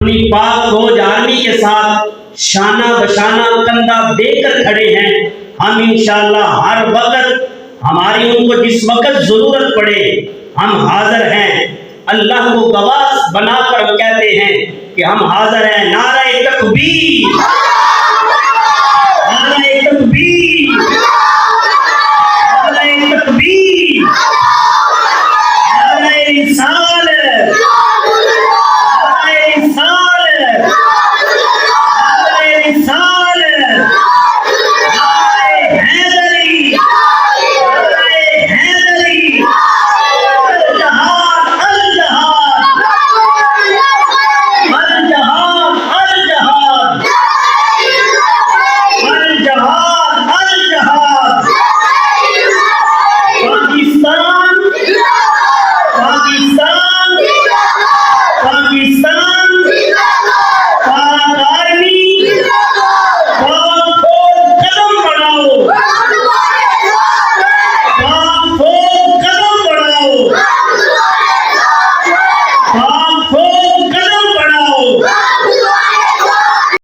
पाक फौज आर्मी के साथ शाना बशाना कंधा देकर खड़े हैं। हम इंशाअल्लाह हर वक्त हमारी उनको जिस वक्त जरूरत पड़े हम हाजिर हैं। अल्लाह को गवाह बनाकर हम कहते हैं कि हम हाजिर हैं। नारे तकबीर।